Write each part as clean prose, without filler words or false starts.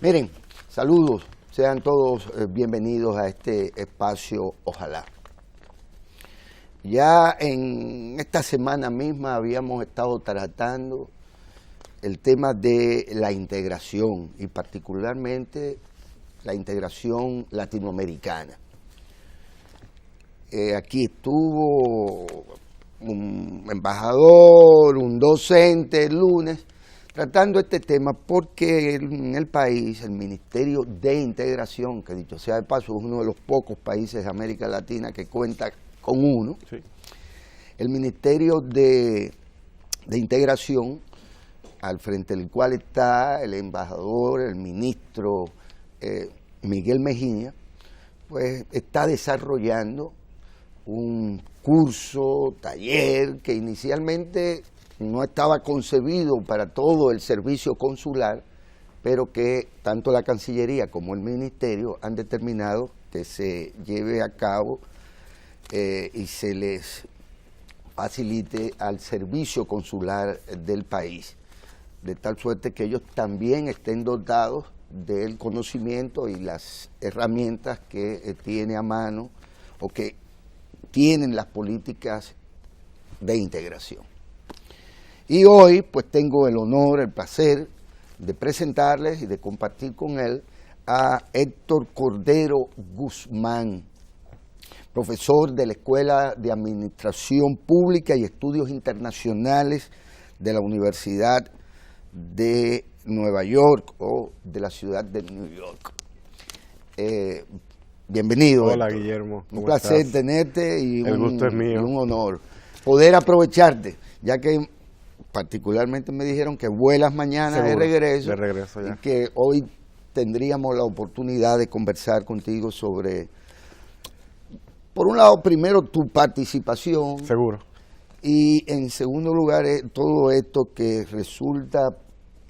Miren, saludos, sean todos bienvenidos a este espacio Ojalá. Ya en esta semana misma habíamos estado tratando el tema de la integración y particularmente la integración latinoamericana. Aquí estuvo un embajador, un docente el lunes tratando este tema porque en el país el Ministerio de Integración, que dicho sea de paso es uno de los pocos países de América Latina que cuenta con uno, sí. El Ministerio de Integración, al frente del cual está el embajador, el ministro Miguel Mejía, pues está desarrollando un curso, taller, que inicialmente no estaba concebido para todo el servicio consular, pero que tanto la Cancillería como el Ministerio han determinado que se lleve a cabo y se les facilite al servicio consular del país, de tal suerte que ellos también estén dotados del conocimiento y las herramientas que tiene a mano o que tienen las políticas de integración. Y hoy pues tengo el honor, el placer de presentarles y de compartir con él a Héctor Cordero Guzmán, profesor de la Escuela de Administración Pública y Estudios Internacionales de la Universidad de Nueva York o de la ciudad de New York. Bienvenido. Hola, Héctor. Guillermo. Un placer estás? Tenerte y el gusto es mío. Y un honor poder aprovecharte, ya que particularmente me dijeron que vuelas mañana. Seguro, de regreso ya. Y que hoy tendríamos la oportunidad de conversar contigo sobre, por un lado, primero tu participación. Seguro. Y en segundo lugar, todo esto que resulta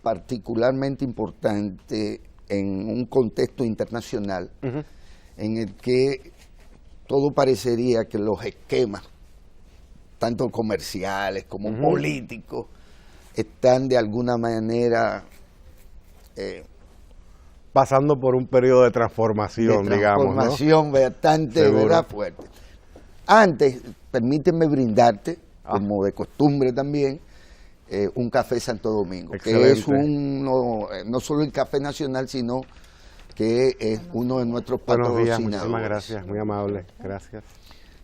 particularmente importante en un contexto internacional, en el que todo parecería que los esquemas, tanto comerciales como políticos, están de alguna manera pasando por un periodo de transformación, digamos, ¿no? Bastante, ¿verdad? Fuerte. Antes, permíteme brindarte, como de costumbre también, un café Santo Domingo. Excelente. Que es no solo el café nacional, sino que es uno de nuestros patrocinadores. Buenos días, muchísimas gracias, muy amable, gracias.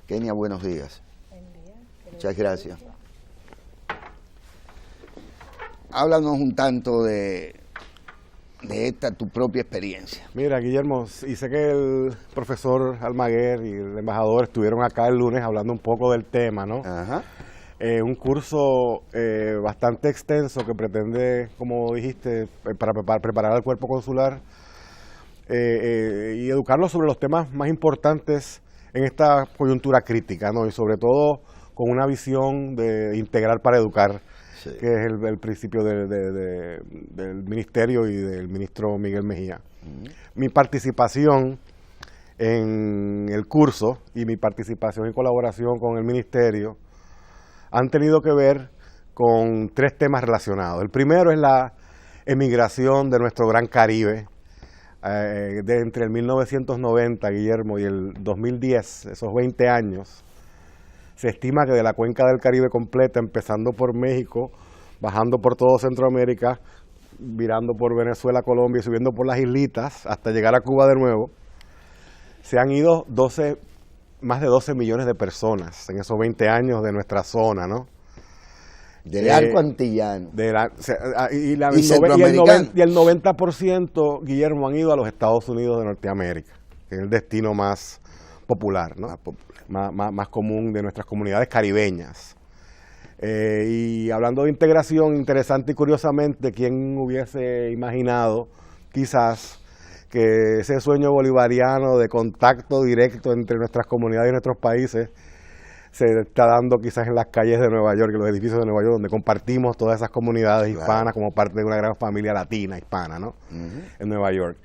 Kenia, buenos días. Muchas gracias. Háblanos un tanto de esta tu propia experiencia. Mira, Guillermo, y sé que el profesor Almaguer y el embajador estuvieron acá el lunes hablando un poco del tema, ¿no? Ajá. Un curso bastante extenso que pretende, como dijiste, para preparar al cuerpo consular y educarlos sobre los temas más importantes en esta coyuntura crítica, ¿no? Y sobre todo con una visión de integrar para educar, sí, que es el principio del ministerio y del ministro Miguel Mejía. Mi participación en el curso y mi participación y colaboración con el ministerio han tenido que ver con tres temas relacionados. El primero es la emigración de nuestro Gran Caribe, de entre el 1990, Guillermo, y el 2010, esos 20 años. Se estima que de la cuenca del Caribe completa, empezando por México, bajando por todo Centroamérica, virando por Venezuela, Colombia y subiendo por las islitas hasta llegar a Cuba de nuevo, se han ido más de 12 millones de personas en esos 20 años de nuestra zona, ¿no? Del arco antillano. Y el 90%, Guillermo, han ido a los Estados Unidos de Norteamérica, que es el destino más popular, ¿no? Más común de nuestras comunidades caribeñas. Y hablando de integración, interesante y curiosamente, ¿quién hubiese imaginado quizás que ese sueño bolivariano de contacto directo entre nuestras comunidades y nuestros países se está dando quizás en las calles de Nueva York, en los edificios de Nueva York, donde compartimos todas esas comunidades hispanas como parte de una gran familia latina hispana, ¿no? En Nueva York.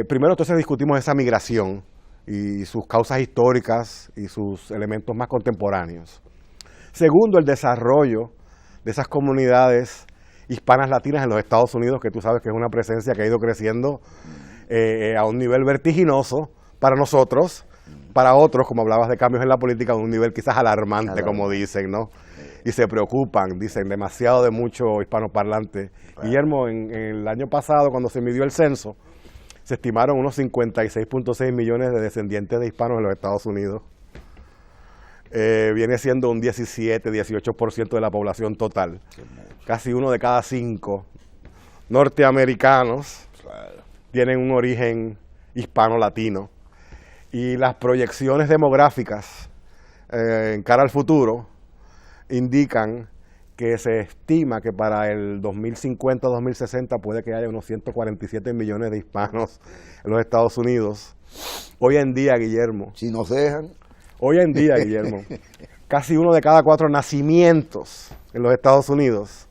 Primero entonces discutimos esa migración y sus causas históricas y sus elementos más contemporáneos. Segundo, el desarrollo de esas comunidades hispanas latinas en los Estados Unidos, que tú sabes que es una presencia que ha ido creciendo a un nivel vertiginoso para nosotros, para otros, como hablabas de cambios en la política, a un nivel quizás alarmante, como dicen, ¿no? Y se preocupan, dicen, demasiado de mucho hispanoparlante. Claro. Guillermo, en el año pasado, cuando se midió el censo, se estimaron unos 56.6 millones de descendientes de hispanos en los Estados Unidos. Viene siendo un 17-18% de la población total. Casi 1 de cada 5 norteamericanos tienen un origen hispano-latino. Y las proyecciones demográficas en cara al futuro indican que se estima que para el 2050-2060 puede que haya unos 147 millones de hispanos en los Estados Unidos. Hoy en día, Guillermo. Si nos dejan. Hoy en día, Guillermo, casi 1 de cada 4 nacimientos en los Estados Unidos,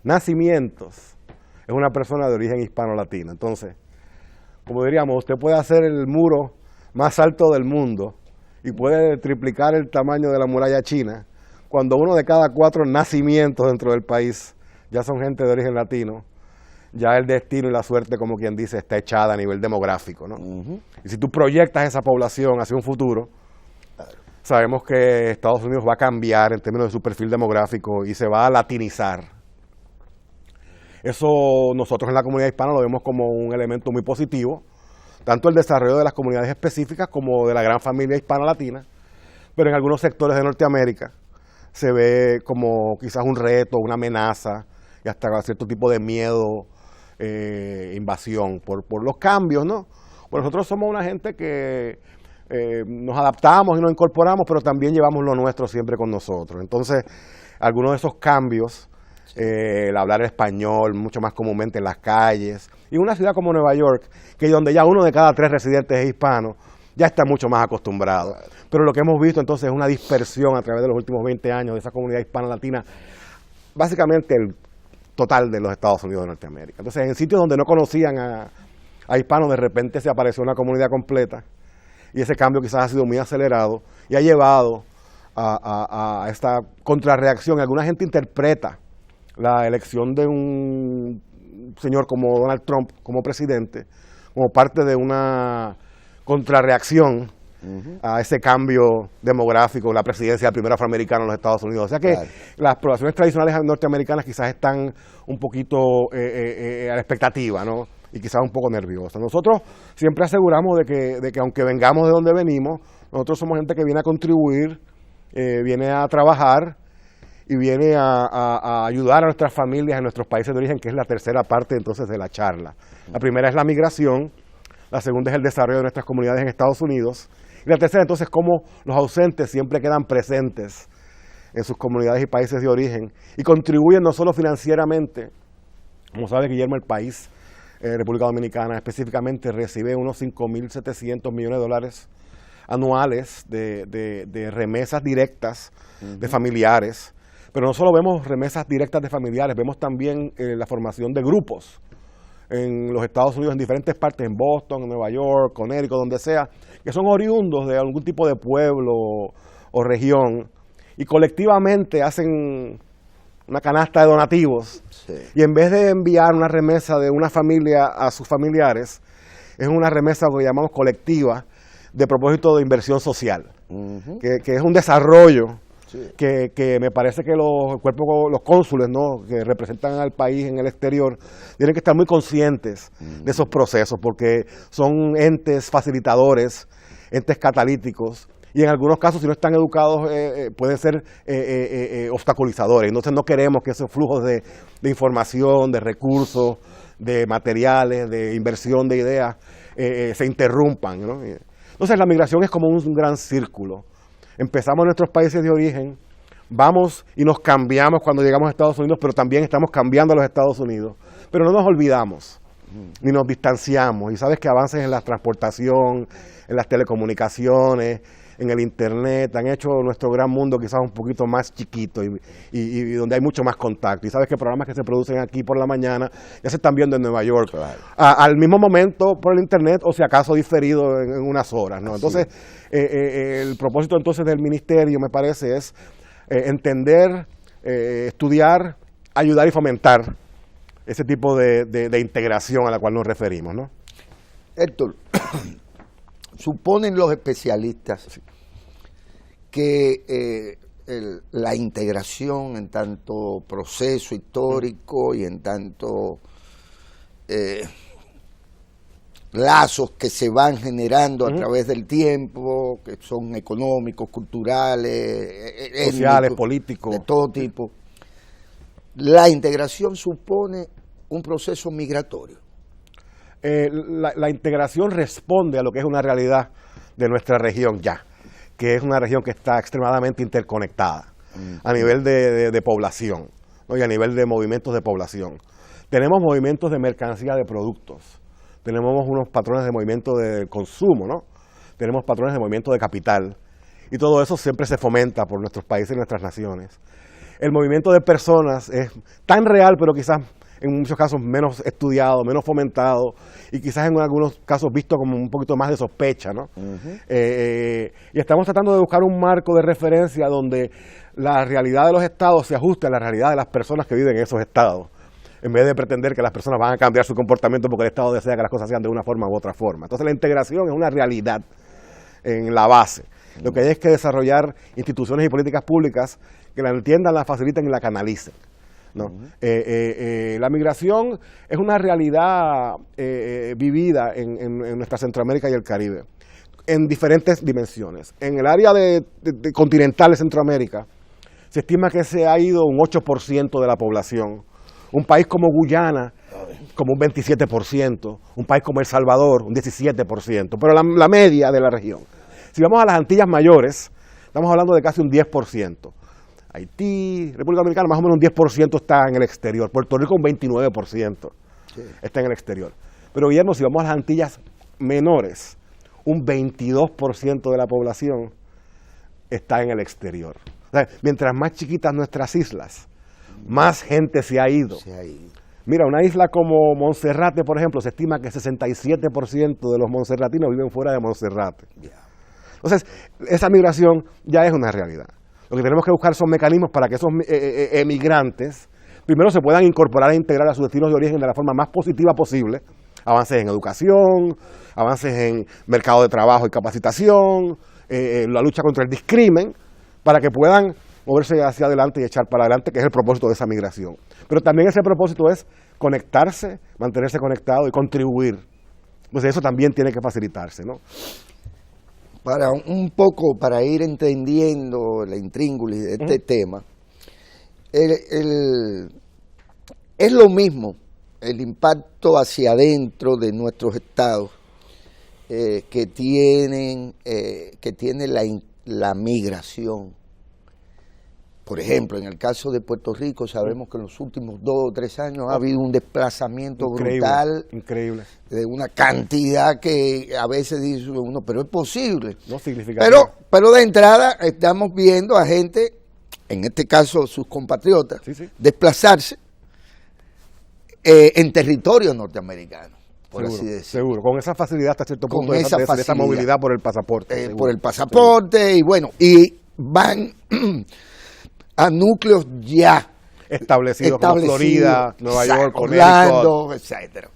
nacimientos, es una persona de origen hispano-latino. Entonces, como diríamos, usted puede hacer el muro más alto del mundo y puede triplicar el tamaño de la muralla china, cuando 1 de cada 4 nacimientos dentro del país ya son gente de origen latino, ya el destino y la suerte, como quien dice, está echada a nivel demográfico, ¿no? Y si tú proyectas esa población hacia un futuro, sabemos que Estados Unidos va a cambiar en términos de su perfil demográfico y se va a latinizar. Eso nosotros en la comunidad hispana lo vemos como un elemento muy positivo, tanto el desarrollo de las comunidades específicas como de la gran familia hispano-latina, pero en algunos sectores de Norteamérica se ve como quizás un reto, una amenaza y hasta cierto tipo de miedo, invasión por los cambios, ¿no? Pues nosotros somos una gente que nos adaptamos y nos incorporamos, pero también llevamos lo nuestro siempre con nosotros. Entonces, algunos de esos cambios, el hablar español mucho más comúnmente en las calles, y una ciudad como Nueva York, que donde ya 1 de cada 3 residentes es hispano, ya está mucho más acostumbrado. Pero lo que hemos visto entonces es una dispersión a través de los últimos 20 años de esa comunidad hispano-latina, básicamente el total de los Estados Unidos de Norteamérica. Entonces, en sitios donde no conocían a hispanos, de repente se apareció una comunidad completa, y ese cambio quizás ha sido muy acelerado y ha llevado a esta contrarreacción. Alguna gente interpreta la elección de un señor como Donald Trump como presidente como parte de una contrarreacción a ese cambio demográfico, la presidencia del primer afroamericano en los Estados Unidos. O sea que las poblaciones tradicionales norteamericanas quizás están un poquito a la expectativa, ¿no? Y quizás un poco nerviosas. Nosotros siempre aseguramos de que aunque vengamos de donde venimos, nosotros somos gente que viene a contribuir, viene a trabajar y viene a ayudar a nuestras familias en nuestros países de origen, que es la tercera parte entonces de la charla. La primera es la migración, la segunda es el desarrollo de nuestras comunidades en Estados Unidos, y la tercera entonces cómo los ausentes siempre quedan presentes en sus comunidades y países de origen y contribuyen no solo financieramente, como sabe Guillermo, el país, República Dominicana específicamente, recibe unos 5.700 millones de dólares anuales de remesas directas de familiares, pero no solo vemos remesas directas de familiares, vemos también la formación de grupos en los Estados Unidos, en diferentes partes, en Boston, en Nueva York, Connecticut, donde sea, que son oriundos de algún tipo de pueblo o región, y colectivamente hacen una canasta de donativos, y en vez de enviar una remesa de una familia a sus familiares, es una remesa que llamamos colectiva, de propósito de inversión social, que es un desarrollo que me parece que los cónsules, ¿no?, que representan al país en el exterior, tienen que estar muy conscientes de esos procesos, porque son entes facilitadores, entes catalíticos, y en algunos casos, si no están educados, pueden ser obstaculizadores. Entonces no queremos que esos flujos de información, de recursos, de materiales, de inversión de ideas, se interrumpan, ¿no? Entonces la migración es como un gran círculo. Empezamos en nuestros países de origen, vamos y nos cambiamos cuando llegamos a Estados Unidos, pero también estamos cambiando a los Estados Unidos. Pero no nos olvidamos, ni nos distanciamos. Y sabes que avances en la transportación, en las telecomunicaciones, en el Internet, han hecho nuestro gran mundo quizás un poquito más chiquito y donde hay mucho más contacto. Y sabes que programas que se producen aquí por la mañana ya se están viendo en Nueva York, al mismo momento por el Internet, o si acaso diferido en unas horas, ¿no? Entonces, el propósito entonces del ministerio, me parece, es entender, estudiar, ayudar y fomentar ese tipo de integración a la cual nos referimos, ¿no? Héctor, suponen los especialistas que la integración en tanto proceso histórico y en tanto lazos que se van generando a través del tiempo, que son económicos, culturales, sociales, étnicos, políticos, de todo tipo, la integración supone un proceso migratorio. La integración responde a lo que es una realidad de nuestra región ya, que es una región que está extremadamente interconectada a nivel de población, ¿no? Y a nivel de movimientos de población. Tenemos movimientos de mercancía, de productos, tenemos unos patrones de movimiento de consumo, ¿no? Tenemos patrones de movimiento de capital, y todo eso siempre se fomenta por nuestros países y nuestras naciones. El movimiento de personas es tan real, pero quizás en muchos casos menos estudiado, menos fomentado, y quizás en algunos casos visto como un poquito más de sospecha, ¿no? Y estamos tratando de buscar un marco de referencia donde la realidad de los estados se ajuste a la realidad de las personas que viven en esos estados, en vez de pretender que las personas van a cambiar su comportamiento porque el Estado desea que las cosas sean de una forma u otra forma. Entonces la integración es una realidad en la base. Lo que hay es que desarrollar instituciones y políticas públicas que la entiendan, la faciliten y la canalicen, ¿no? La migración es una realidad vivida en nuestra Centroamérica y el Caribe, en diferentes dimensiones. En el área continental de Centroamérica, se estima que se ha ido un 8% de la población. Un país como Guyana, como un 27%, un país como El Salvador, un 17%, pero la media de la región. Si vamos a las Antillas Mayores, estamos hablando de casi un 10%. Haití, República Dominicana, más o menos un 10% está en el exterior. Puerto Rico un 29% está en el exterior. Pero Guillermo, si vamos a las Antillas Menores, un 22% de la población está en el exterior. O sea, mientras más chiquitas nuestras islas, más gente se ha ido. Mira, una isla como Monserrate, por ejemplo, se estima que 67% de los monserratinos viven fuera de Monserrate. Entonces, esa migración ya es una realidad. Lo que tenemos que buscar son mecanismos para que esos emigrantes primero se puedan incorporar e integrar a sus destinos de origen de la forma más positiva posible. Avances en educación, avances en mercado de trabajo y capacitación, la lucha contra el discrimen, para que puedan moverse hacia adelante y echar para adelante, que es el propósito de esa migración. Pero también ese propósito es conectarse, mantenerse conectado y contribuir. Pues eso también tiene que facilitarse, ¿no? Para ir entendiendo la intríngulis de este tema, es lo mismo el impacto hacia adentro de nuestros estados que tiene la migración. Por ejemplo, en el caso de Puerto Rico, sabemos que en los últimos 2 o 3 años ha habido un desplazamiento brutal, increíble, de una cantidad que a veces dice uno, pero es posible. No significativa. Pero de entrada estamos viendo a gente, en este caso sus compatriotas, desplazarse en territorio norteamericano, por así decirlo. Seguro, con esa facilidad hasta cierto punto, de esa movilidad por el pasaporte. Por el pasaporte, y bueno, y van a núcleos ya establecidos como Florida, Nueva York, Orlando, etcétera.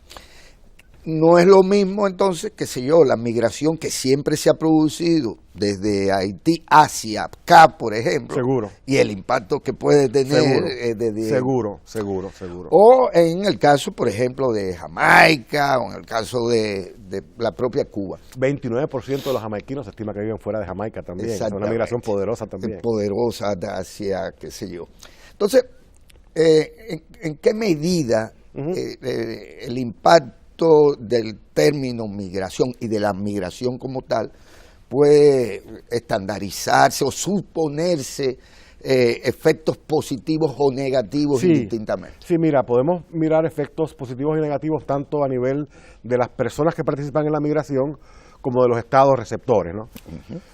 No es lo mismo entonces, qué sé yo, la migración que siempre se ha producido desde Haití hacia acá, por ejemplo. Seguro. Y el impacto que puede tener. Seguro. O en el caso, por ejemplo, de Jamaica, o en el caso de la propia Cuba. 29% de los jamaiquinos se estima que viven fuera de Jamaica también. Es una migración poderosa también. Poderosa hacia, qué sé yo. Entonces, ¿en qué medida el impacto del término migración y de la migración como tal puede estandarizarse o suponerse efectos positivos o negativos indistintamente? Sí, mira, podemos mirar efectos positivos y negativos tanto a nivel de las personas que participan en la migración como de los estados receptores, ¿no?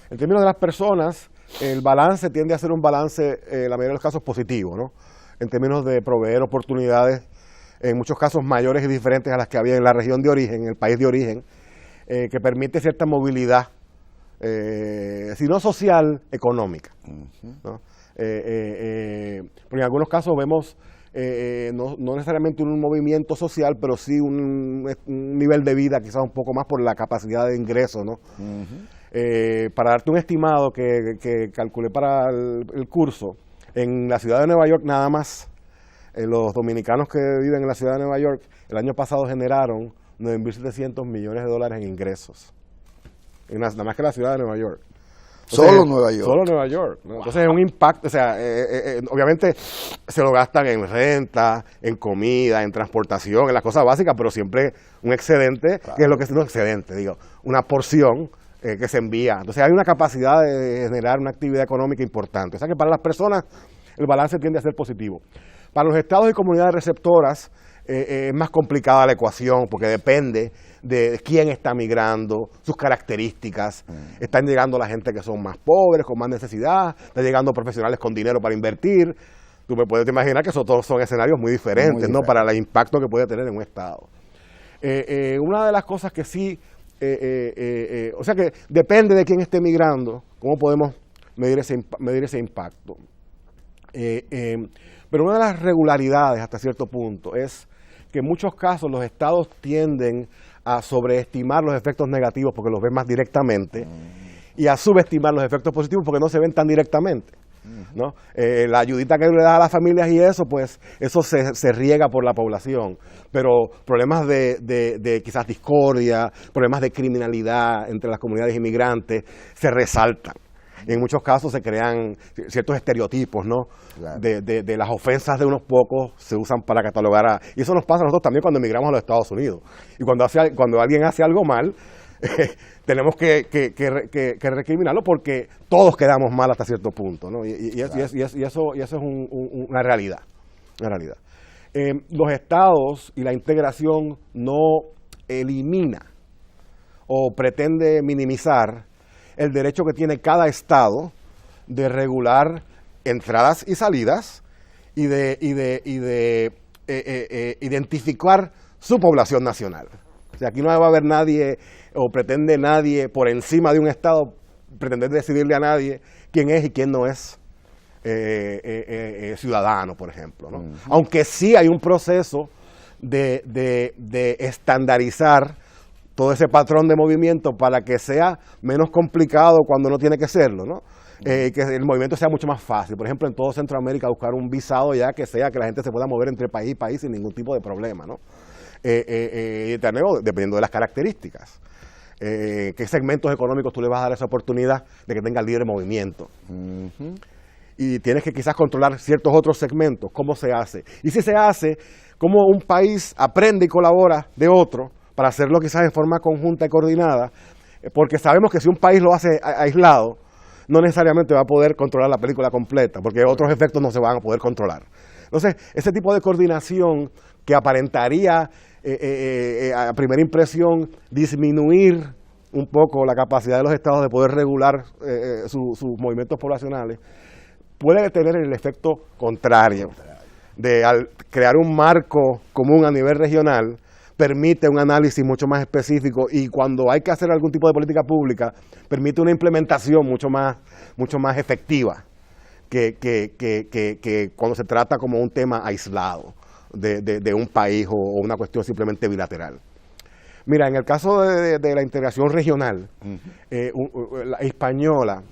En términos de las personas, el balance tiende a ser un balance, en la mayoría de los casos, positivo, ¿no? En términos de proveer oportunidades, en muchos casos mayores y diferentes a las que había en la región de origen, en el país de origen, que permite cierta movilidad, si no social, económica, ¿no? Porque en algunos casos vemos no necesariamente un movimiento social, pero sí un nivel de vida quizás un poco más por la capacidad de ingreso, ¿no? Para darte un estimado que calculé para el curso, en la ciudad de Nueva York nada más, los dominicanos que viven en la ciudad de Nueva York el año pasado generaron 9.700 millones de dólares en ingresos, nada más que la ciudad de Nueva York. Entonces, solo Nueva York. Solo Nueva York, ¿no? Wow. Entonces es un impacto, o sea, obviamente se lo gastan en renta, en comida, en transportación, en las cosas básicas, pero siempre un excedente, claro. Que es lo que es un excedente, una porción que se envía. Entonces hay una capacidad de generar una actividad económica importante. O sea que para las personas el balance tiende a ser positivo. Para los estados y comunidades receptoras es más complicada la ecuación porque depende de quién está migrando, sus características. Están llegando la gente que son más pobres, con más necesidad, están llegando profesionales con dinero para invertir. Tú me puedes imaginar que esos todos son escenarios muy diferentes, ¿no? Para el impacto que puede tener en un estado. Una de las cosas que sí, o sea que depende de quién esté migrando, cómo podemos medir ese impacto. Pero una de las regularidades hasta cierto punto es que en muchos casos los estados tienden a sobreestimar los efectos negativos porque los ven más directamente y a subestimar los efectos positivos porque no se ven tan directamente, ¿no? La ayudita que le da a las familias y eso, pues eso se riega por la población, pero problemas de quizás discordia, problemas de criminalidad entre las comunidades inmigrantes se resaltan. Y en muchos casos se crean ciertos estereotipos, ¿no? Claro. De las ofensas de unos pocos se usan para catalogar y eso nos pasa a nosotros también cuando emigramos a los Estados Unidos. Y cuando alguien hace algo mal, tenemos que recriminarlo porque todos quedamos mal hasta cierto punto, ¿no? Y eso es una realidad. Una realidad. Los estados y la integración no elimina o pretende minimizar el derecho que tiene cada estado de regular entradas y salidas y de identificar su población nacional. O sea, aquí no va a haber nadie o pretende nadie por encima de un estado pretender decidirle a nadie quién es y quién no es ciudadano, por ejemplo, ¿no? Aunque sí hay un proceso de estandarizar todo ese patrón de movimiento para que sea menos complicado cuando no tiene que serlo, ¿no? Que el movimiento sea mucho más fácil. Por ejemplo, en todo Centroamérica buscar un visado ya que sea que la gente se pueda mover entre país y país sin ningún tipo de problema, ¿no? Dependiendo de las características. ¿Qué segmentos económicos tú le vas a dar esa oportunidad de que tenga libre movimiento? Y tienes que quizás controlar ciertos otros segmentos. ¿Cómo se hace? Y si se hace, ¿cómo un país aprende y colabora de otro para hacerlo quizás de forma conjunta y coordinada? Porque sabemos que si un país lo hace aislado, no necesariamente va a poder controlar la película completa, porque otros efectos no se van a poder controlar. Entonces, ese tipo de coordinación que aparentaría a primera impresión disminuir un poco la capacidad de los estados de poder regular sus movimientos poblacionales, puede tener el efecto contrario, de al crear un marco común a nivel regional, permite un análisis mucho más específico y cuando hay que hacer algún tipo de política pública, permite una implementación mucho más efectiva que cuando se trata como un tema aislado de un país o una cuestión simplemente bilateral. Mira, en el caso de la integración regional, la Hispaniola,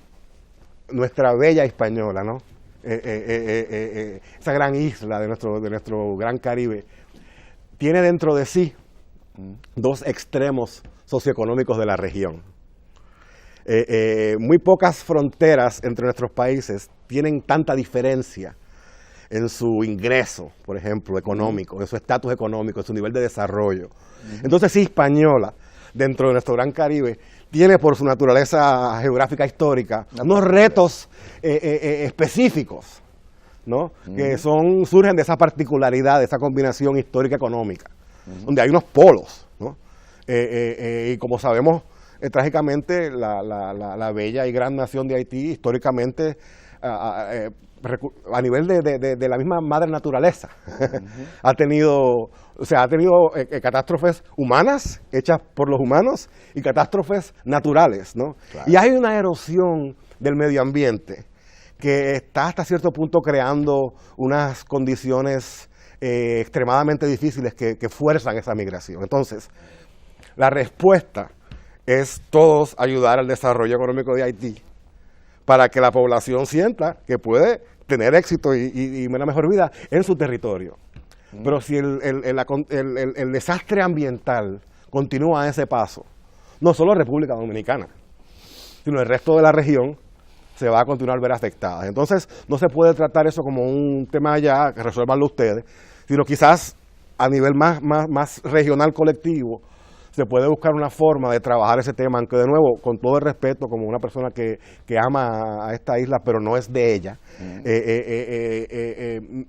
nuestra bella Hispaniola, ¿no? Esa gran isla de nuestro gran Caribe, tiene dentro de sí dos extremos socioeconómicos de la región. Muy pocas fronteras entre nuestros países tienen tanta diferencia en su ingreso, por ejemplo, económico, en su estatus económico, en su nivel de desarrollo. Entonces, sí, Hispaniola, dentro de nuestro gran Caribe, tiene por su naturaleza geográfica histórica unos retos específicos, ¿no? Que surgen de esa particularidad, de esa combinación histórica económica, donde hay unos polos, ¿no? Y como sabemos, trágicamente, la bella y gran nación de Haití, históricamente, a nivel de la misma madre naturaleza, ha tenido catástrofes humanas, hechas por los humanos, y catástrofes naturales, ¿no? Claro. Y hay una erosión del medio ambiente que está hasta cierto punto creando unas condiciones extremadamente difíciles que fuerzan esa migración. Entonces, la respuesta es todos ayudar al desarrollo económico de Haití para que la población sienta que puede tener éxito y una mejor vida en su territorio. Pero si el desastre ambiental continúa a ese paso, no solo República Dominicana, sino el resto de la región se va a continuar a ver afectada. Entonces, no se puede tratar eso como un tema ya, que resuélvanlo ustedes, sino quizás a nivel más regional colectivo, se puede buscar una forma de trabajar ese tema, aunque de nuevo, con todo el respeto, como una persona que ama a esta isla, pero no es de ella,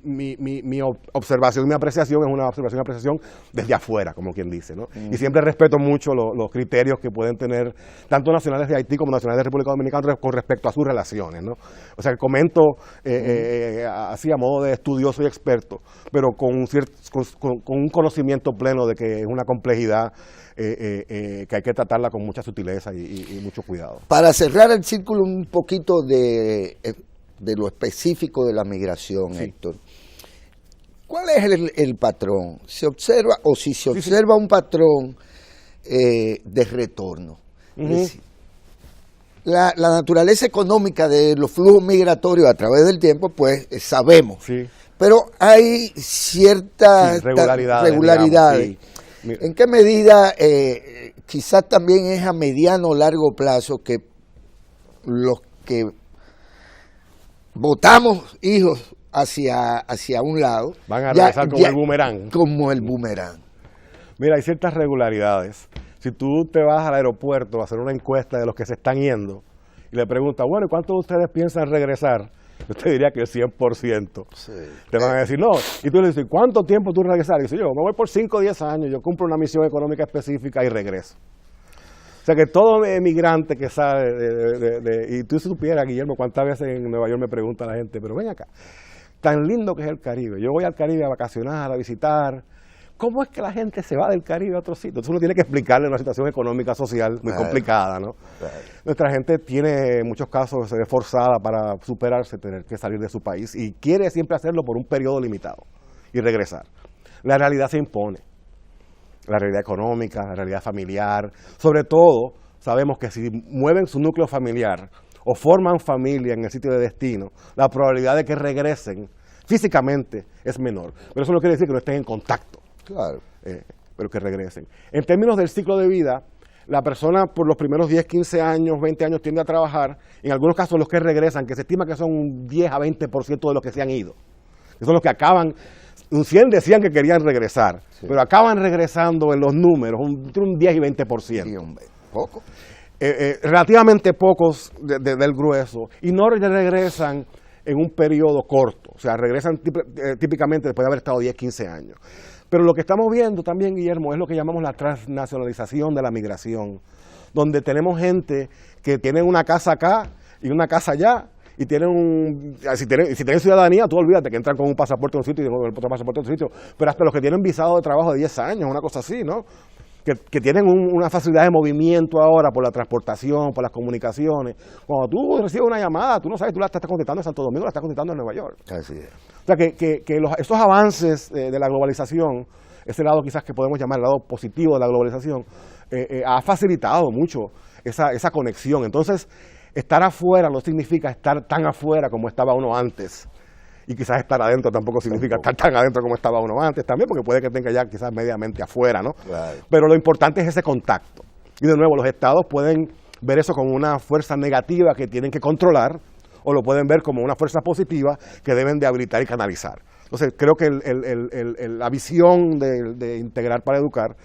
mi observación, mi apreciación es una observación y apreciación desde afuera, como quien dice, ¿no? Y siempre respeto mucho los criterios que pueden tener tanto nacionales de Haití como nacionales de República Dominicana con respecto a sus relaciones, ¿no? O sea, comento así a modo de estudioso y experto, pero con un conocimiento pleno de que es una complejidad que hay que tratarla con mucha sutileza y mucho cuidado. Para cerrar el círculo un poquito de lo específico de la migración, sí. Héctor, ¿cuál es el patrón? ¿Se observa o si se observa un patrón de retorno? Es decir, la naturaleza económica de los flujos migratorios a través del tiempo, pues sabemos, sí. Pero hay ciertas regularidades. Sí. ¿En qué medida quizás también es a mediano o largo plazo que los que votamos hijos hacia un lado van a regresar como el boomerang? Como el boomerang. Mira, hay ciertas regularidades. Si tú te vas al aeropuerto a hacer una encuesta de los que se están yendo y le preguntas, bueno, ¿cuántos de ustedes piensan regresar? Yo te diría que el 100%. Sí. Te van a decir, no. Y tú le dices, ¿cuánto tiempo tú regresas? Y dices, yo me voy por 5 o 10 años, yo cumplo una misión económica específica y regreso. O sea que todo emigrante que sale y tú supieras, Guillermo, cuántas veces en Nueva York me pregunta la gente, pero ven acá, tan lindo que es el Caribe. Yo voy al Caribe a vacacionar, a visitar. ¿Cómo es que la gente se va del Caribe a otro sitio? Entonces uno tiene que explicarle una situación económica, social muy complicada, ¿no? Nuestra gente tiene, en muchos casos, se ve forzada para superarse, tener que salir de su país y quiere siempre hacerlo por un periodo limitado y regresar. La realidad se impone. La realidad económica, la realidad familiar. Sobre todo, sabemos que si mueven su núcleo familiar o forman familia en el sitio de destino, la probabilidad de que regresen físicamente es menor. Pero eso no quiere decir que no estén en contacto. Claro. Pero que regresen. En términos del ciclo de vida, la persona por los primeros 10, 15 años, 20 años tiende a trabajar, en algunos casos los que regresan, que se estima que son un 10 a 20% de los que se han ido, que son los que acaban, un 100 decían que querían regresar, sí. Pero acaban regresando en los números, entre un 10 y 20%. Sí, hombre, poco. Relativamente pocos del grueso, y no regresan en un periodo corto, o sea, regresan típicamente después de haber estado 10, 15 años. Pero lo que estamos viendo también, Guillermo, es lo que llamamos la transnacionalización de la migración, donde tenemos gente que tiene una casa acá y una casa allá, y tienen si tienen ciudadanía, tú olvídate que entran con un pasaporte a un sitio y con otro pasaporte a otro sitio, pero hasta los que tienen visado de trabajo de 10 años, una cosa así, ¿no? Que tienen una facilidad de movimiento ahora por la transportación, por las comunicaciones. Cuando tú recibes una llamada, tú no sabes, tú la estás contestando en Santo Domingo, la estás contestando en Nueva York. Así es. O sea, esos avances de la globalización, ese lado quizás que podemos llamar el lado positivo de la globalización, ha facilitado mucho esa conexión. Entonces, estar afuera no significa estar tan afuera como estaba uno antes. Y quizás estar adentro tampoco significa estar tan adentro como estaba uno antes también, porque puede que tenga ya quizás mediamente afuera, ¿no? Claro. Pero lo importante es ese contacto. Y de nuevo, los estados pueden ver eso como una fuerza negativa que tienen que controlar, o lo pueden ver como una fuerza positiva que deben de habilitar y canalizar. Entonces, creo que la visión de Integrar para Educar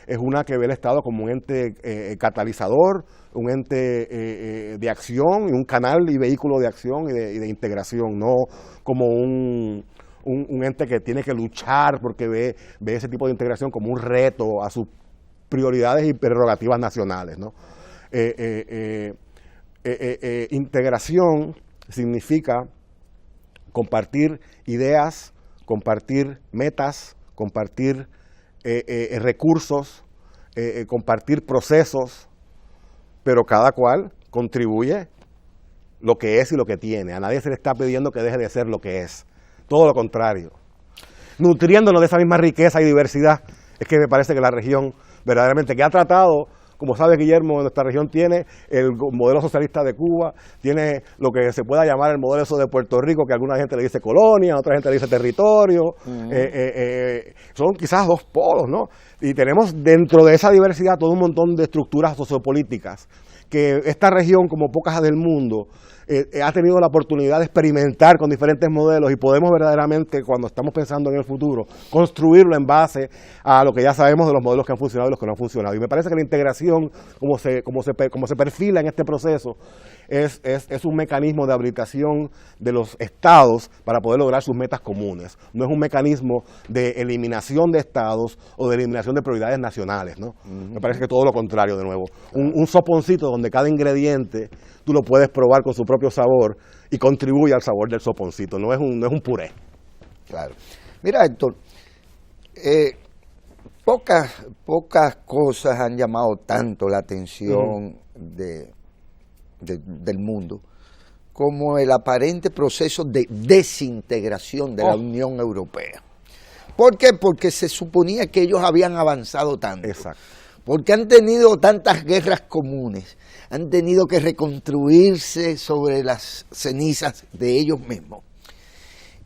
es una que ve el Estado como un ente catalizador, un ente de acción, y un canal y vehículo de acción y de integración, no como un ente que tiene que luchar porque ve ese tipo de integración como un reto a sus prioridades y prerrogativas nacionales, ¿no? Integración significa compartir ideas, compartir metas, compartir recursos, compartir procesos, pero cada cual contribuye lo que es y lo que tiene. A nadie se le está pidiendo que deje de ser lo que es. Todo lo contrario. nutriéndonos de esa misma riqueza y diversidad, es que me parece que la región verdaderamente que ha tratado, como sabe Guillermo, nuestra región tiene el modelo socialista de Cuba, tiene lo que se pueda llamar el modelo de Puerto Rico, que alguna gente le dice colonia, otra gente le dice territorio, son quizás dos polos, ¿no? Y tenemos dentro de esa diversidad todo un montón de estructuras sociopolíticas, que esta región, como pocas del mundo, ha tenido la oportunidad de experimentar con diferentes modelos y podemos verdaderamente, cuando estamos pensando en el futuro, construirlo en base a lo que ya sabemos de los modelos que han funcionado y los que no han funcionado. Y me parece que la integración, como se perfila en este proceso, es un mecanismo de habilitación de los estados para poder lograr sus metas comunes. No es un mecanismo de eliminación de estados o de eliminación de prioridades nacionales, ¿no? Me parece que todo lo contrario, de nuevo. Un soponcito donde cada ingrediente tú lo puedes probar con su propio sabor y contribuye al sabor del soponcito, no es un puré. Claro. Mira, Héctor, pocas cosas han llamado tanto la atención del mundo como el aparente proceso de desintegración de la Unión Europea. ¿Por qué? Porque se suponía que ellos habían avanzado tanto. Exacto. Porque han tenido tantas guerras comunes, han tenido que reconstruirse sobre las cenizas de ellos mismos.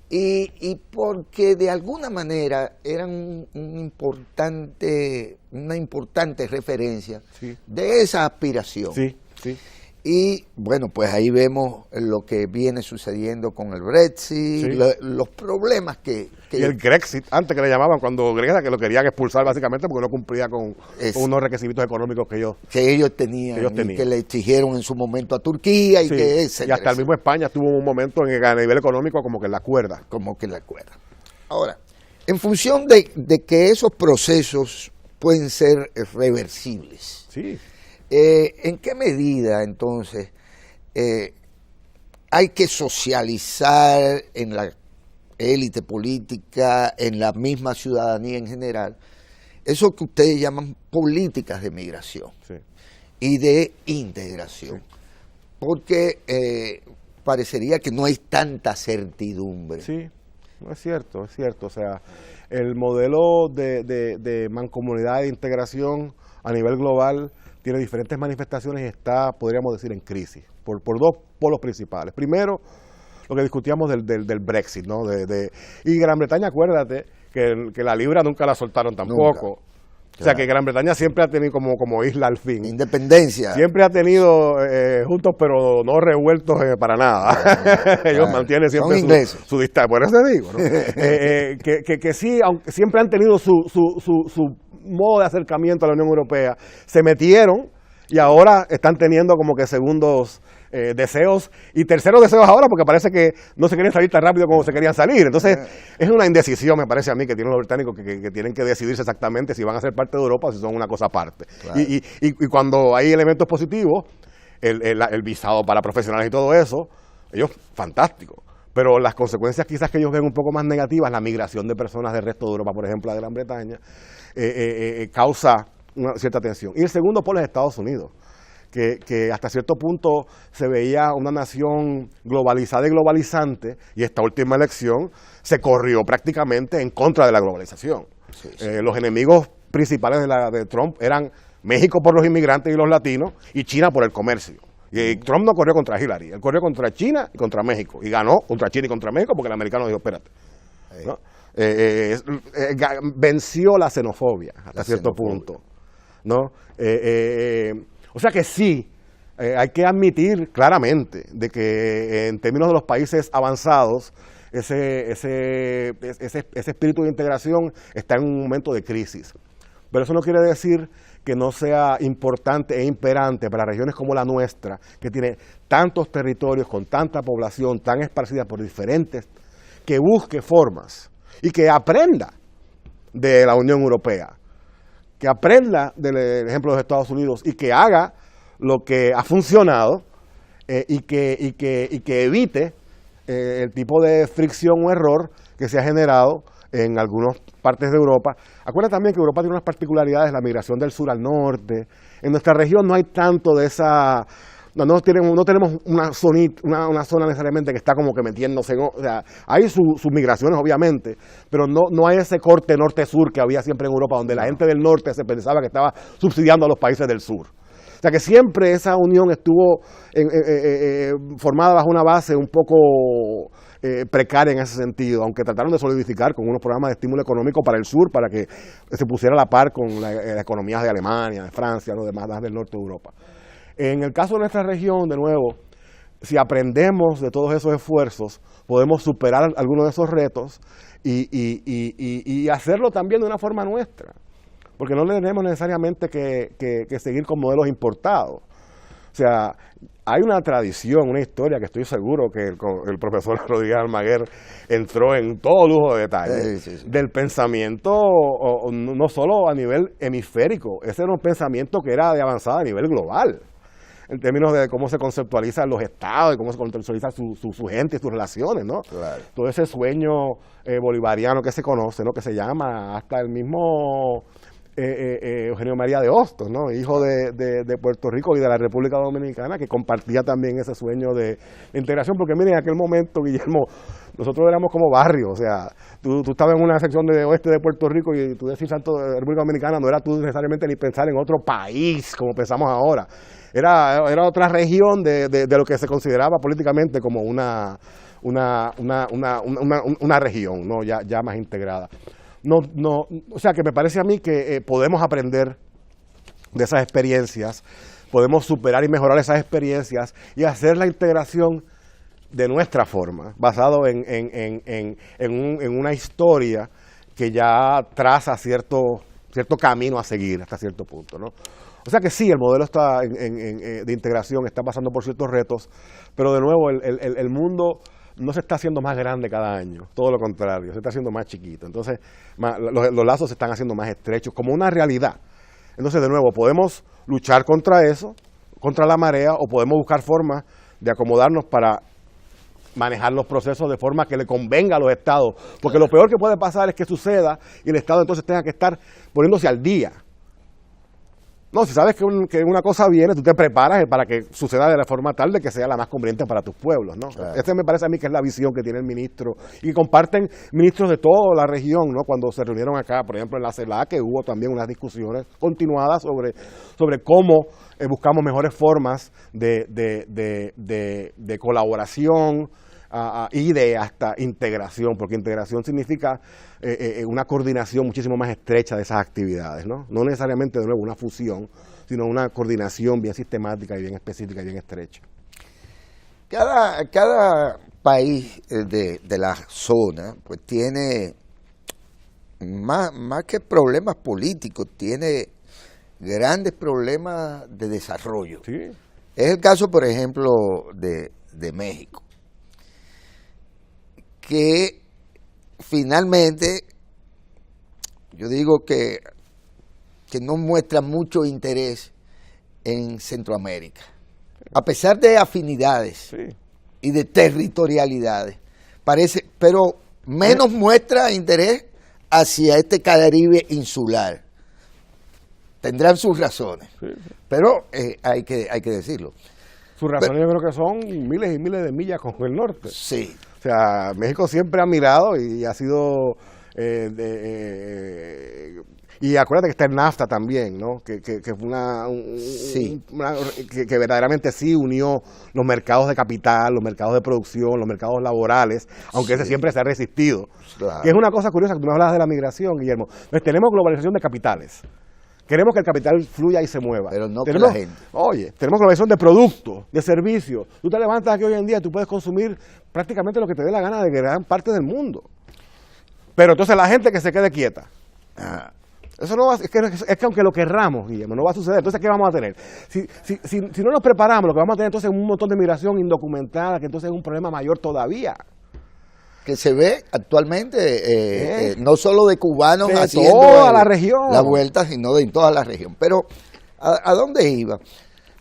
Y porque de alguna manera eran una importante referencia de esa aspiración. Sí, sí. Y bueno, pues ahí vemos lo que viene sucediendo con el Brexit, los problemas que... Y el Grexit, antes que le llamaban, cuando Grecia, que lo querían expulsar básicamente porque no cumplía con unos requisitos económicos que ellos tenían. Y que le exigieron en su momento a Turquía y que y hasta el mismo España estuvo un momento en que a nivel económico como que en la cuerda. Ahora, en función de que esos procesos pueden ser reversibles, sí. ¿En qué medida, entonces, hay que socializar en la élite política, en la misma ciudadanía en general, eso que ustedes llaman políticas de migración y de integración? Porque parecería que no hay tanta certidumbre. Sí, no es cierto, es cierto. O sea, el modelo de mancomunidad e integración a nivel global tiene diferentes manifestaciones y está, podríamos decir, en crisis, por dos polos principales. Primero, lo que discutíamos del Brexit, ¿no? Y Gran Bretaña, acuérdate, que la libra nunca la soltaron tampoco. Nunca. O sea, que Gran Bretaña siempre ha tenido como isla al fin. Independencia. Siempre ha tenido juntos, pero no revueltos para nada. Ellos mantienen siempre su distancia. Por eso te digo, ¿no? que sí, aunque siempre han tenido su modo de acercamiento a la Unión Europea, se metieron y ahora están teniendo como que segundos deseos y terceros deseos ahora, porque parece que no se quieren salir tan rápido como se querían salir. Entonces es una indecisión, me parece a mí, que tienen los británicos que tienen que decidirse exactamente si van a ser parte de Europa o si son una cosa aparte. Claro. Y cuando hay elementos positivos, el visado para profesionales y todo eso, ellos fantástico. Pero las consecuencias quizás que ellos ven un poco más negativas, la migración de personas del resto de Europa, por ejemplo, a Gran Bretaña, causa una cierta tensión. Y el segundo polo es Estados Unidos, que hasta cierto punto se veía una nación globalizada y globalizante, y esta última elección se corrió prácticamente en contra de la globalización. Sí. Los enemigos principales de Trump eran México por los inmigrantes y los latinos, y China por el comercio. Y Trump no corrió contra Hillary, él corrió contra China y contra México, y ganó contra China y contra México porque el americano dijo, espérate, ¿no? Venció la xenofobia hasta cierto punto, ¿no? O sea que sí, hay que admitir claramente de que en términos de los países avanzados, ese espíritu de integración está en un momento de crisis. Pero eso no quiere decir que no sea importante e imperante para regiones como la nuestra, que tiene tantos territorios con tanta población tan esparcida por diferentes, que busque formas y que aprenda de la Unión Europea, que aprenda del ejemplo de los Estados Unidos y que haga lo que ha funcionado y que evite el tipo de fricción o error que se ha generado en algunas partes de Europa. Acuérdate también que Europa tiene unas particularidades, la migración del sur al norte. En nuestra región no hay tanto de esa no tenemos una zona necesariamente que está como que metiéndose, ¿no? O sea, hay sus migraciones obviamente, pero no hay ese corte norte-sur que había siempre en Europa, donde la gente del norte se pensaba que estaba subsidiando a los países del sur. O sea que siempre esa unión estuvo formada bajo una base un poco precaria en ese sentido, aunque trataron de solidificar con unos programas de estímulo económico para el sur, para que se pusiera a la par con las economías de Alemania, de Francia, los demás del norte de Europa. En el caso de nuestra región, de nuevo, si aprendemos de todos esos esfuerzos, podemos superar algunos de esos retos y hacerlo también de una forma nuestra, porque no tenemos necesariamente que seguir con modelos importados. O sea, hay una tradición, una historia que estoy seguro que el profesor Rodríguez Almaguer entró en todo lujo de detalle, del pensamiento, no solo a nivel hemisférico, ese era un pensamiento que era de avanzada a nivel global, en términos de cómo se conceptualizan los estados y cómo se conceptualiza su gente y sus relaciones, ¿no? Claro. Todo ese sueño bolivariano que se conoce, ¿no? Que se llama hasta el mismo Eugenio María de Hostos, ¿no? Hijo de Puerto Rico y de la República Dominicana, que compartía también ese sueño de integración, porque miren, en aquel momento, Guillermo, nosotros éramos como barrio, o sea, tú estabas en una sección de oeste de Puerto Rico y tú decís Santo de República Dominicana, no era tú necesariamente ni pensar en otro país como pensamos ahora, era otra región de lo que se consideraba políticamente como una región, ¿no? Ya más integrada. O sea que me parece a mí que podemos aprender de esas experiencias, podemos superar y mejorar esas experiencias y hacer la integración de nuestra forma, basado en una historia que ya traza cierto camino a seguir hasta cierto punto, ¿no? O sea que sí, el modelo de integración está pasando por ciertos retos, pero de nuevo el mundo no se está haciendo más grande cada año, todo lo contrario, se está haciendo más chiquito. Entonces, los lazos se están haciendo más estrechos, como una realidad. Entonces, de nuevo, podemos luchar contra eso, contra la marea, o podemos buscar formas de acomodarnos para manejar los procesos de forma que le convenga a los estados. Porque lo peor que puede pasar es que suceda y el estado entonces tenga que estar poniéndose al día. No, si sabes que una cosa viene, tú te preparas para que suceda de la forma tal de que sea la más conveniente para tus pueblos, ¿no? Claro. Esa me parece a mí que es la visión que tiene el ministro y comparten ministros de toda la región, ¿no? Cuando se reunieron acá, por ejemplo, en la CELAC, que hubo también unas discusiones continuadas sobre cómo buscamos mejores formas de colaboración y de hasta integración, porque integración significa una coordinación muchísimo más estrecha de esas actividades, ¿no? No necesariamente, de nuevo, una fusión, sino una coordinación bien sistemática y bien específica y bien estrecha. Cada país de la zona pues tiene más que problemas políticos, tiene grandes problemas de desarrollo. Sí. Es el caso, por ejemplo, de México, que finalmente yo digo que no muestra mucho interés en Centroamérica, a pesar de afinidades y de territorialidades, parece, pero menos muestra interés hacia este Caribe insular. Tendrán sus razones, pero hay que decirlo. Sus razones yo creo que son miles y miles de millas con el norte. Sí. O sea, México siempre ha mirado y ha sido... y acuérdate que está el NAFTA también, ¿no? Que fue que verdaderamente sí unió los mercados de capital, los mercados de producción, los mercados laborales, aunque ese siempre se ha resistido. Claro. Que es una cosa curiosa, que tú me hablabas de la migración, Guillermo. Pues tenemos globalización de capitales. Queremos que el capital fluya y se mueva. Pero no con la gente. Oye, tenemos globalización de productos, de servicios. Tú te levantas aquí hoy en día, tú puedes consumir prácticamente lo que te dé la gana de gran parte del mundo. Pero entonces la gente que se quede quieta. Eso no va, es que aunque lo querramos, Guillermo, no va a suceder. Entonces, ¿qué vamos a tener? Si no nos preparamos, lo que vamos a tener entonces es un montón de migración indocumentada, que entonces es un problema mayor todavía. Que se ve actualmente, no solo de cubanos de haciendo toda la región, la vuelta, sino de toda la región. Pero, ¿a dónde iba?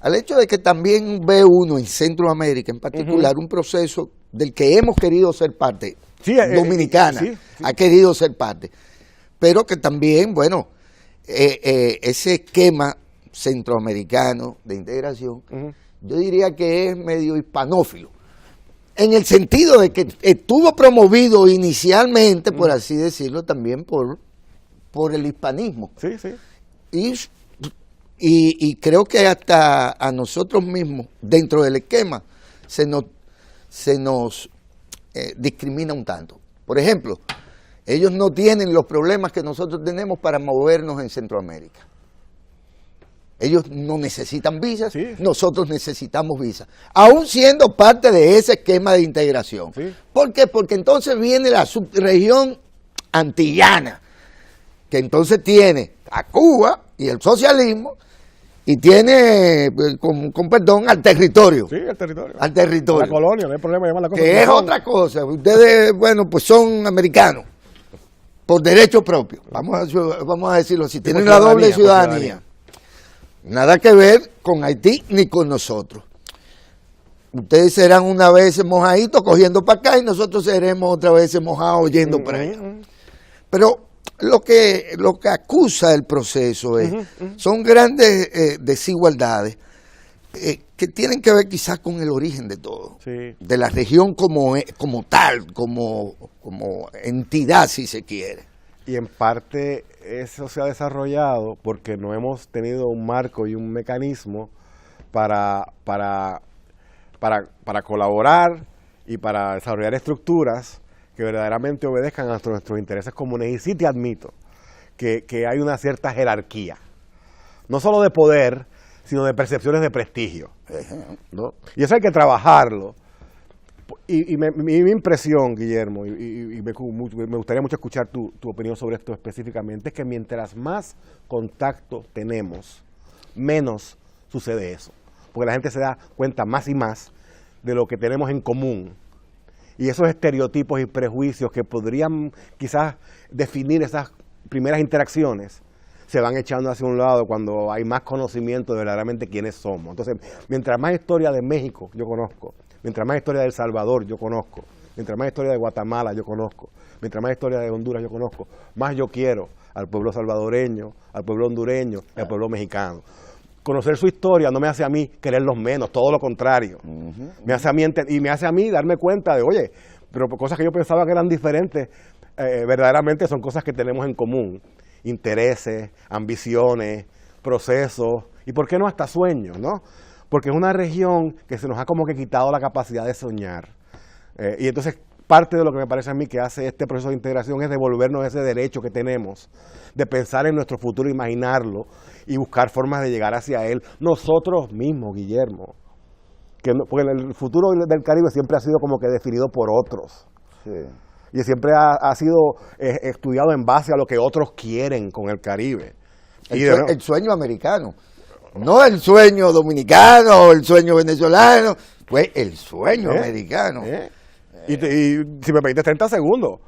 Al hecho de que también ve uno en Centroamérica, en particular, un proceso del que hemos querido ser parte, Dominicana ha querido ser parte, pero que también, bueno, ese esquema centroamericano de integración yo diría que es medio hispanófilo, en el sentido de que estuvo promovido inicialmente, por así decirlo, también por el hispanismo. Sí, sí. Y creo que hasta a nosotros mismos, dentro del esquema, se nos discrimina un tanto. Por ejemplo, ellos no tienen los problemas que nosotros tenemos para movernos en Centroamérica. Ellos no necesitan visas, sí. Nosotros necesitamos visas, aún siendo parte de ese esquema de integración. Sí. ¿Por qué? Porque entonces viene la subregión antillana, que entonces tiene a Cuba y el socialismo, y tiene, con perdón, al territorio. Sí, al territorio. Al territorio. La colonia, no hay problema, llaman la cosa. Que es otra cosa. Ustedes, bueno, pues son americanos, por derecho propio. Vamos a decirlo así, tienen la doble ciudadanía. Nada que ver con Haití ni con nosotros. Ustedes serán una vez mojaditos cogiendo para acá y nosotros seremos otra vez mojados yendo para allá. Pero lo que acusa el proceso son grandes desigualdades que tienen que ver quizás con el origen de todo, sí. De la región como tal, como entidad, si se quiere. Y en parte eso se ha desarrollado porque no hemos tenido un marco y un mecanismo para colaborar y para desarrollar estructuras que verdaderamente obedezcan a nuestros intereses comunes. Y sí te admito que hay una cierta jerarquía, no solo de poder, sino de percepciones de prestigio, ¿no? Y eso hay que trabajarlo. Y mi impresión, Guillermo, y me gustaría mucho escuchar tu opinión sobre esto específicamente, es que mientras más contacto tenemos, menos sucede eso. Porque la gente se da cuenta más y más de lo que tenemos en común. Y esos estereotipos y prejuicios que podrían quizás definir esas primeras interacciones, se van echando hacia un lado cuando hay más conocimiento de verdaderamente quiénes somos. Entonces, mientras más historia de México yo conozco, mientras más historia de El Salvador yo conozco, mientras más historia de Guatemala yo conozco, mientras más historia de Honduras yo conozco, más yo quiero al pueblo salvadoreño, al pueblo hondureño y al pueblo mexicano. Conocer su historia no me hace a mí quererlos menos, todo lo contrario. Me hace a mí darme cuenta de, oye, pero cosas que yo pensaba que eran diferentes, verdaderamente son cosas que tenemos en común. Intereses, ambiciones, procesos, y por qué no hasta sueños, ¿no? Porque es una región que se nos ha como que quitado la capacidad de soñar. Y entonces parte de lo que me parece a mí que hace este proceso de integración es devolvernos ese derecho que tenemos de pensar en nuestro futuro, imaginarlo y buscar formas de llegar hacia él nosotros mismos, Guillermo. Porque el futuro del Caribe siempre ha sido como que definido por otros. Sí. Y siempre ha sido estudiado en base a lo que otros quieren con el Caribe. El sueño americano. No el sueño dominicano o el sueño venezolano, fue el sueño americano. Y si me permites 30 segundos,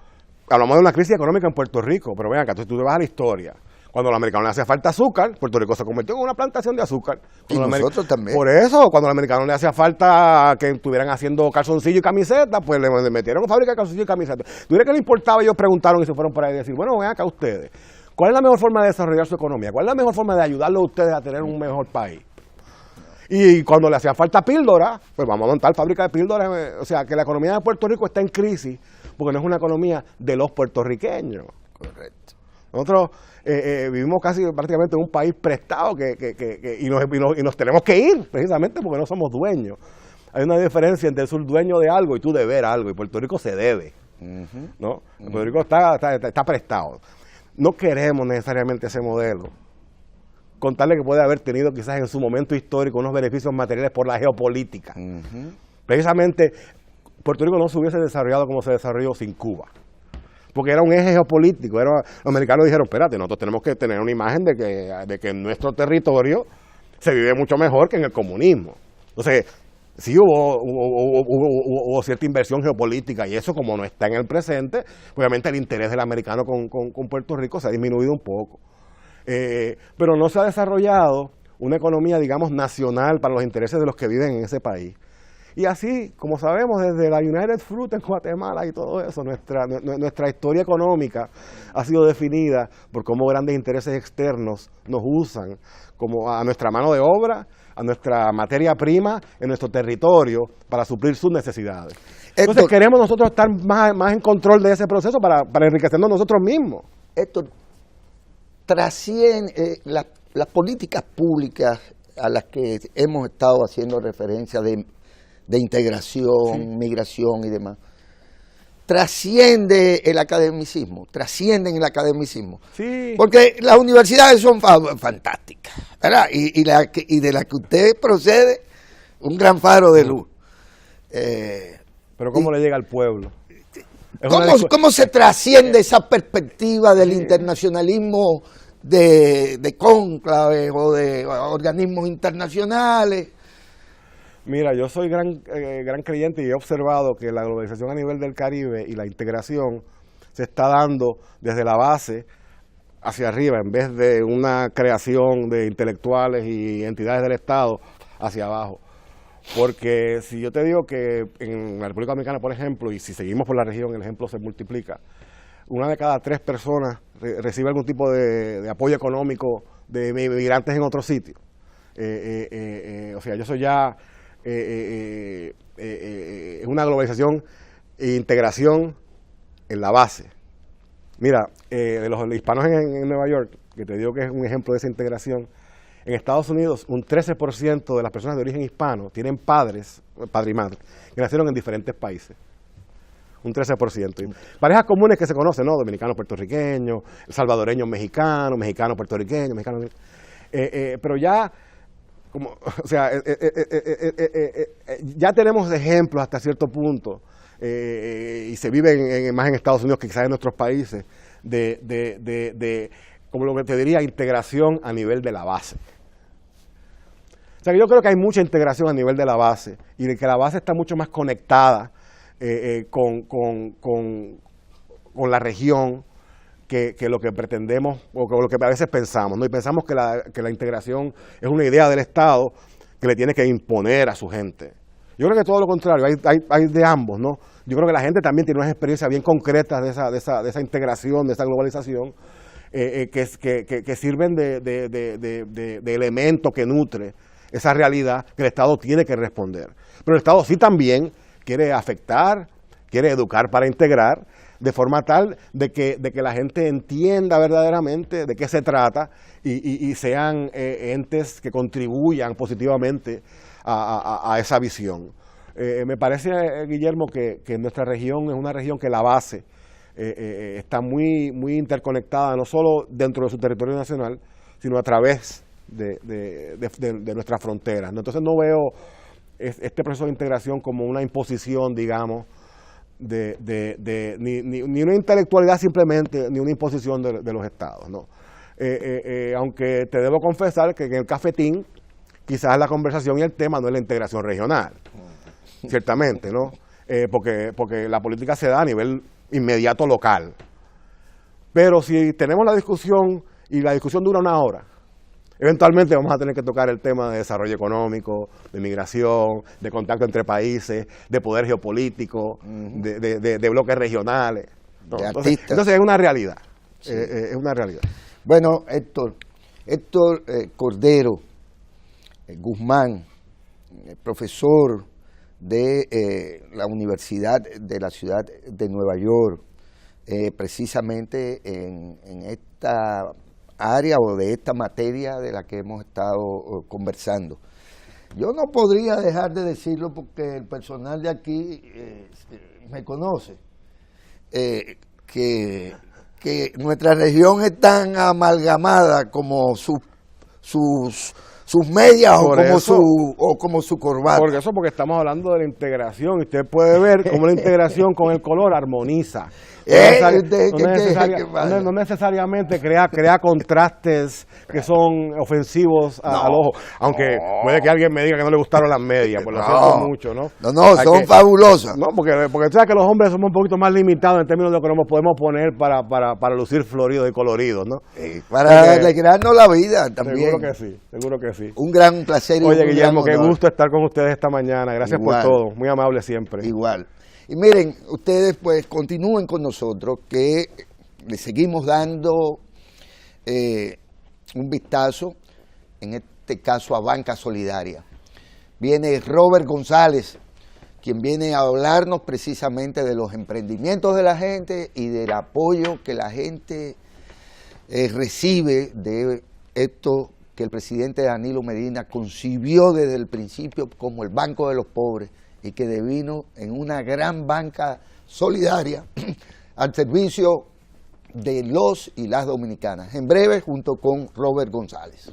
hablamos de una crisis económica en Puerto Rico, pero ven acá, tú te vas a la historia. Cuando a los americanos le hacía falta azúcar, Puerto Rico se convirtió en una plantación de azúcar. Y nosotros también. Por eso, cuando a los americanos le hacía falta que estuvieran haciendo calzoncillo y camiseta, pues le metieron fábrica de calzoncillo y camiseta. ¿Tú crees que le importaba? Ellos preguntaron y se fueron por ahí a decir, bueno, ven acá ustedes, ¿cuál es la mejor forma de desarrollar su economía? ¿Cuál es la mejor forma de ayudarlos a ustedes a tener un mejor país? Y cuando le hacía falta píldora, pues vamos a montar fábrica de píldoras. O sea, que la economía de Puerto Rico está en crisis porque no es una economía de los puertorriqueños. Correcto. Nosotros vivimos casi prácticamente en un país prestado y nos tenemos que ir precisamente porque no somos dueños. Hay una diferencia entre ser dueño de algo y tú deber algo, y Puerto Rico se debe, ¿no? Puerto Rico está prestado. No queremos necesariamente ese modelo, contarle que puede haber tenido quizás en su momento histórico unos beneficios materiales por la geopolítica. Precisamente Puerto Rico no se hubiese desarrollado como se desarrolló sin Cuba, porque era un eje geopolítico. Los americanos dijeron, espérate, nosotros tenemos que tener una imagen de que en nuestro territorio se vive mucho mejor que en el comunismo. Entonces, sí hubo cierta inversión geopolítica, y eso, como no está en el presente, obviamente el interés del americano con Puerto Rico se ha disminuido un poco. Pero no se ha desarrollado una economía, digamos, nacional para los intereses de los que viven en ese país. Y así, como sabemos, desde la United Fruit en Guatemala y todo eso, nuestra historia económica ha sido definida por cómo grandes intereses externos nos usan como a nuestra mano de obra, a nuestra materia prima, en nuestro territorio, para suplir sus necesidades. Entonces queremos nosotros estar más en control de ese proceso para enriquecernos nosotros mismos. Esto trasciende las políticas públicas a las que hemos estado haciendo referencia de integración, migración y demás. Trasciende el academicismo, trascienden el academicismo. Sí. Porque las universidades son fantásticas, ¿verdad? Y de las que usted procede, un gran faro de luz. Pero ¿cómo le llega al pueblo? ¿Cómo se trasciende esa perspectiva del internacionalismo de cónclaves o de organismos internacionales? Mira, yo soy gran creyente y he observado que la globalización a nivel del Caribe y la integración se está dando desde la base hacia arriba, en vez de una creación de intelectuales y entidades del Estado hacia abajo. Porque si yo te digo que en la República Dominicana, por ejemplo, y si seguimos por la región, el ejemplo se multiplica, 1 de cada 3 personas recibe algún tipo de apoyo económico de migrantes en otro sitio. O sea, eso ya es una globalización e integración en la base. Mira, de los hispanos en Nueva York, que te digo que es un ejemplo de esa integración, en Estados Unidos un 13% de las personas de origen hispano tienen padre y madre, que nacieron en diferentes países. Un 13%. Y parejas comunes que se conocen, ¿no? Dominicanos, puertorriqueños, salvadoreños, mexicanos, mexicanos, puertorriqueños, mexicanos. Pero ya, como, o sea, ya tenemos ejemplos hasta cierto punto, y se vive más en Estados Unidos que quizás en nuestros países, de como lo que te diría, integración a nivel de la base. O sea, que yo creo que hay mucha integración a nivel de la base, y de que la base está mucho más conectada con la región que lo que pretendemos o lo que a veces pensamos, ¿no? Y pensamos que la integración es una idea del Estado que le tiene que imponer a su gente. Yo creo que todo lo contrario, hay de ambos, ¿no? Yo creo que la gente también tiene unas experiencias bien concretas de esa integración, de esa globalización, que sirven de elemento que nutre esa realidad que el Estado tiene que responder. Pero el Estado sí también quiere afectar, quiere educar para integrar, de forma tal de que la gente entienda verdaderamente de qué se trata y sean entes que contribuyan positivamente a esa visión. Me parece, Guillermo, que nuestra región es una región que la base está muy interconectada, no solo dentro de su territorio nacional, sino a través de nuestras fronteras, ¿no? Entonces no veo este proceso de integración como una imposición, digamos, ni una intelectualidad simplemente, ni una imposición de los estados, ¿no? Aunque te debo confesar que en el cafetín quizás la conversación y el tema no es la integración regional, ciertamente, ¿no? Porque la política se da a nivel inmediato local. Pero si tenemos la discusión y la discusión dura 1 hora, eventualmente vamos a tener que tocar el tema de desarrollo económico, de migración, de contacto entre países, de poder geopolítico, de bloques regionales. ¿No? Entonces es una realidad. Sí. Es una realidad. Bueno, Héctor Cordero Guzmán, profesor de la Universidad de la Ciudad de Nueva York, precisamente en esta área o de esta materia de la que hemos estado conversando. Yo no podría dejar de decirlo porque el personal de aquí me conoce, que nuestra región es tan amalgamada como sus medias o como su corbata. Porque estamos hablando de la integración, y usted puede ver cómo la integración con el color armoniza. No necesariamente crea contrastes que son ofensivos al ojo, aunque puede que alguien me diga que no le gustaron las medias, por lo siento mucho, ¿no? Son fabulosas. No, porque sabes que los hombres somos un poquito más limitados en términos de lo que nos podemos poner para lucir floridos y coloridos, ¿no? Para alegrarnos la vida también. Seguro que sí. sí. Un gran placer. Oye, Guillermo, qué gusto estar con ustedes esta mañana. Gracias Igual. por todo. Muy amable siempre. Igual. Y miren, ustedes pues continúen con nosotros, que le seguimos dando un vistazo, en este caso a Banca Solidaria. Viene Robert González, quien viene a hablarnos precisamente de los emprendimientos de la gente y del apoyo que la gente recibe de esto que el presidente Danilo Medina concibió desde el principio como el Banco de los Pobres y que devino en una gran banca solidaria al servicio de los y las dominicanas. En breve, junto con Robert González.